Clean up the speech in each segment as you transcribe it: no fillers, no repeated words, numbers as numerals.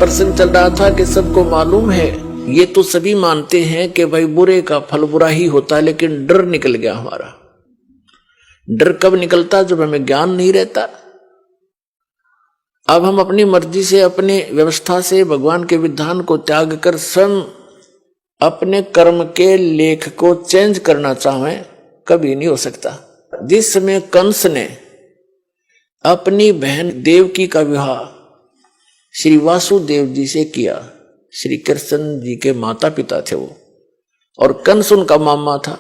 प्रसंग चल रहा था कि सबको मालूम है, ये तो सभी मानते हैं कि भाई बुरे का फल बुरा ही होता है, लेकिन डर निकल गया हमारा। डर कब निकलता? जब हमें ज्ञान नहीं रहता। अब हम अपनी मर्जी से, अपने व्यवस्था से भगवान के विधान को त्याग कर स्वयं अपने कर्म के लेख को चेंज करना चाहें, कभी नहीं हो सकता। जिस समय कंस ने अपनी बहन देवकी का विवाह श्री वासुदेव जी से किया, श्री कृष्ण जी के माता पिता थे वो, और कंस उनका मामा था,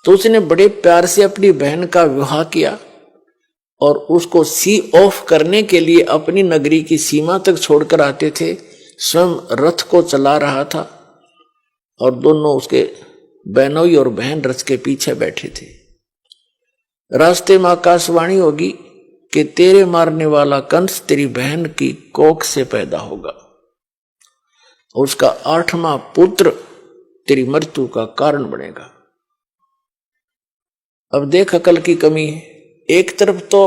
तो उसने बड़े प्यार से अपनी बहन का विवाह किया और उसको सी ऑफ करने के लिए अपनी नगरी की सीमा तक छोड़कर आते थे। स्वयं रथ को चला रहा था और दोनों उसके बहनोई और बहन रथ के पीछे बैठे थे। रास्ते में आकाशवाणी होगी कि तेरे मारने वाला कंस तेरी बहन की कोख से पैदा होगा और उसका 8वां पुत्र तेरी मृत्यु का कारण बनेगा। अब देख अकल की कमी है। एक तरफ तो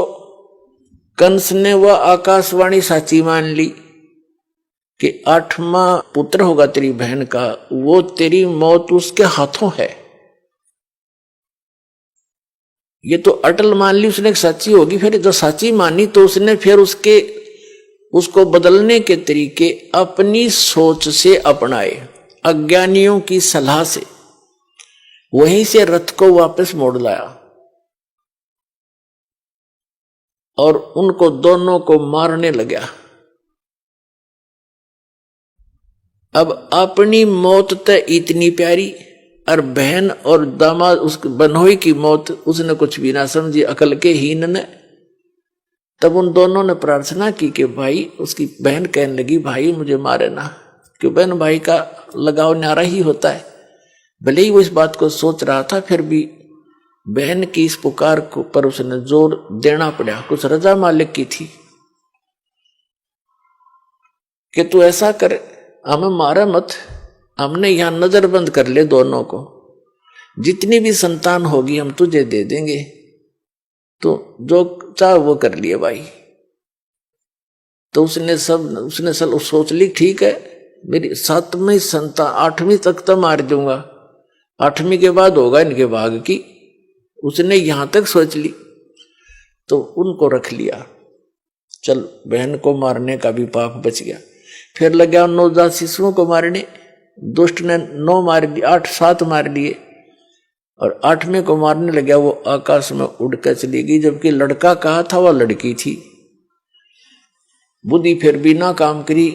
कंस ने वह आकाशवाणी साची मान ली कि 8वां पुत्र होगा तेरी बहन का, वो तेरी मौत उसके हाथों है, ये तो अटल मान ली उसने सच्ची होगी। फिर जो सच्ची मानी तो उसने फिर उसको बदलने के तरीके अपनी सोच से अपनाए, अज्ञानियों की सलाह से, वहीं से रथ को वापस मोड़ लाया और उनको दोनों को मारने लगा। अब अपनी मौत तो इतनी प्यारी और बहन और दामाद उस बनोई की मौत उसने कुछ भी ना समझी, अकल के हीन ने। तब उन दोनों ने प्रार्थना की कि भाई, उसकी बहन कहने लगी भाई मुझे मारे ना, क्यों बहन भाई का लगाव न्यारा ही होता है। भले ही वो इस बात को सोच रहा था, फिर भी बहन की इस पुकार को पर उसने जोर देना पड़ा। कुछ रजा मालिक की थी कि तू ऐसा कर, हमें मारा मत, हमने यहां नजरबंद कर ले दोनों को, जितनी भी संतान होगी हम तुझे दे देंगे, तो जो चाह वो कर लिए भाई। तो उसने सब सोच ली, ठीक है मेरी 7वीं संतान, 8वीं तक तो मार दूंगा, 8वीं के बाद होगा इनके भाग की, उसने यहां तक सोच ली। तो उनको रख लिया, चल बहन को मारने का भी पाप बच गया। फिर लगा नवजात शिशुओं को मारने, दुष्ट ने 9 मार दिए, 8-7 मार लिए, और 8वें को मारने लगा। वो आकाश में उड़कर चली गई, जबकि लड़का कहा था वह लड़की थी। बुद्धि फिर भी ना काम करी।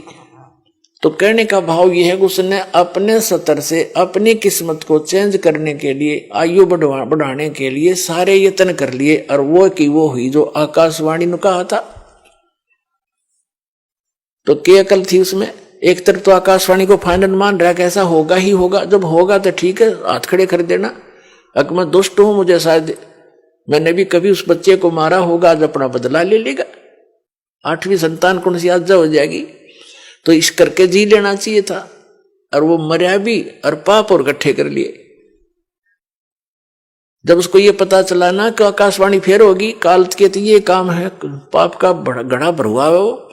तो कहने का भाव यह है कि उसने अपने स्तर से अपनी किस्मत को चेंज करने के लिए, आयु बढ़ाने के लिए सारे यत्न कर लिए, और वो की वो हुई जो आकाशवाणी ने कहा था। तो क्या अकल थी उसमें? एक तरफ तो आकाशवाणी को फाइनल मान रहा कि ऐसा होगा ही होगा, जब होगा तो ठीक है हाथ खड़े कर देना। अगर मैं दुष्ट हूं, मुझे शायद मैंने भी कभी उस बच्चे को मारा होगा, आज अपना बदला ले लेगा, 8वीं संतान कौन सी आज हो जाएगी, तो इस करके जी लेना चाहिए था। और वो मर्या भी और पाप और इकट्ठे कर लिए। जब उसको ये पता चला ना कि आकाशवाणी फेर होगी, काल के तो ये काम है, पाप का घड़ा भरुआ है वो।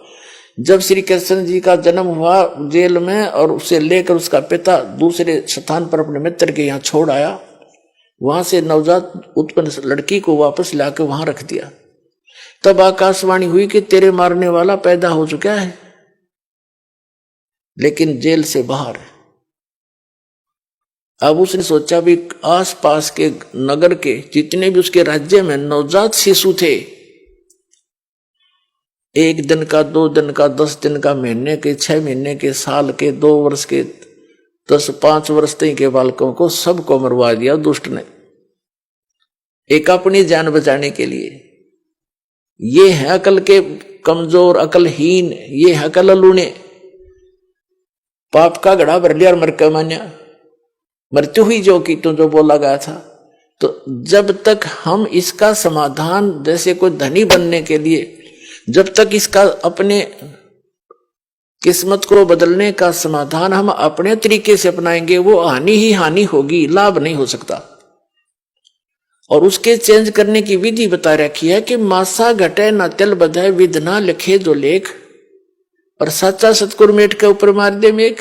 जब श्री कृष्ण जी का जन्म हुआ जेल में, और उसे लेकर उसका पिता दूसरे स्थान पर अपने मित्र के यहाँ छोड़ आया, वहां से नवजात उत्पन्न लड़की को वापस लाकर वहां रख दिया। तब आकाशवाणी हुई कि तेरे मारने वाला पैदा हो चुका है, लेकिन जेल से बाहर। अब उसने सोचा भी आस पास के नगर के जितने भी उसके राज्य में नवजात शिशु थे, 1 दिन का, 2 दिन का, 10 दिन का, महीने के, 6 महीने के, साल के, 2 वर्ष के, 5 वर्ष तक के बालकों को सबको मरवा दिया दुष्ट ने, एक अपनी जान बचाने के लिए। ये है अकल के कमजोर, अकलहीन, ये है अकल लूने। पाप का घड़ा भर लिया और मर के मान्या, मृत्यु हुई जो की तो जो बोला गया था। तो जब तक हम इसका समाधान, जैसे कोई धनी बनने के लिए जब तक इसका अपने किस्मत को बदलने का समाधान हम अपने तरीके से अपनाएंगे, वो हानि ही हानि होगी, लाभ नहीं हो सकता। और उसके चेंज करने की विधि बता रखी है कि मासा घटे न तिल बधे, विध ना लिखे जो लेख। और सच्चा सतगुरु मेट के ऊपर मार दे मेघ।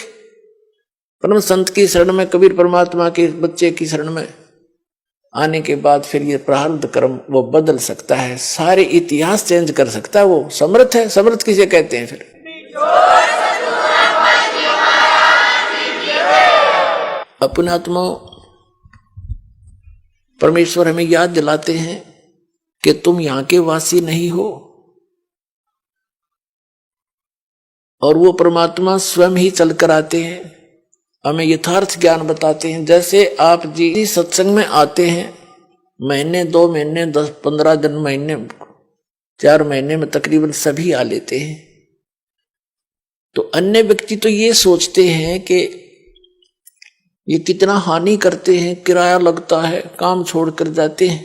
परम संत की शरण में, कबीर परमात्मा के बच्चे की शरण में आने के बाद फिर ये प्रारब्ध कर्म वो बदल सकता है, सारे इतिहास चेंज कर सकता है। वो समर्थ है। समर्थ किसे कहते हैं फिर? अपने आत्मा परमेश्वर हमें याद दिलाते हैं कि तुम यहां के वासी नहीं हो, और वो परमात्मा स्वयं ही चलकर आते हैं, हमें यथार्थ ज्ञान बताते हैं। जैसे आप जी सत्संग में आते हैं, महीने 2 महीने 10-15 दिन, महीने 4 महीने में तकरीबन सभी आ लेते हैं। तो अन्य व्यक्ति तो ये सोचते हैं कि ये कितना हानि करते हैं, किराया लगता है, काम छोड़कर जाते हैं।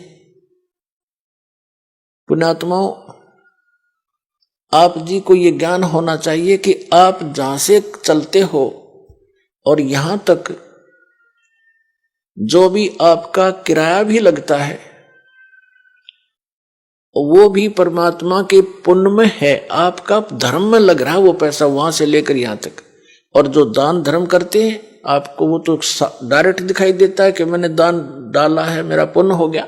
पुण्यात्माओं, आप जी को ये ज्ञान होना चाहिए कि आप जहां से चलते हो और यहां तक जो भी आपका किराया भी लगता है वो भी परमात्मा के पुण्य में है, आपका धर्म में लग रहा है वो पैसा, वहां से लेकर यहां तक। और जो दान धर्म करते हैं आपको वो तो डायरेक्ट दिखाई देता है कि मैंने दान डाला है, मेरा पुण्य हो गया,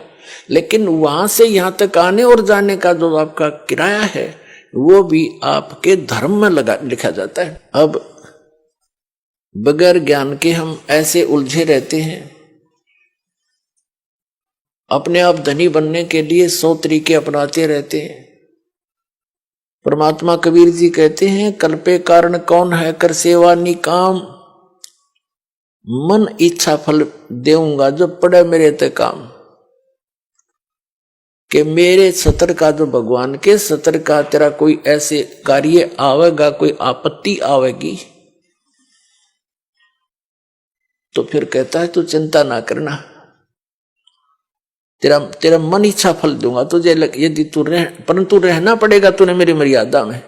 लेकिन वहां से यहां तक आने और जाने का जो आपका किराया है वो भी आपके धर्म में लिखा जाता है। अब बगैर ज्ञान के हम ऐसे उलझे रहते हैं, अपने आप धनी बनने के लिए 100 तरीके अपनाते रहते हैं। परमात्मा कबीर जी कहते हैं, कल्पे कारण कौन है कर सेवा निकाम, मन इच्छा फल देऊंगा जो पड़े मेरे ते काम। कि मेरे सतर का, जो भगवान के सतर का तेरा कोई ऐसे कार्य आवेगा, कोई आपत्ति आवेगी, तो फिर कहता है तू चिंता ना करना, तेरा मन इच्छा फल दूंगा तुझे, यदि तू परंतु रहना पड़ेगा तूने मेरी मर्यादा में।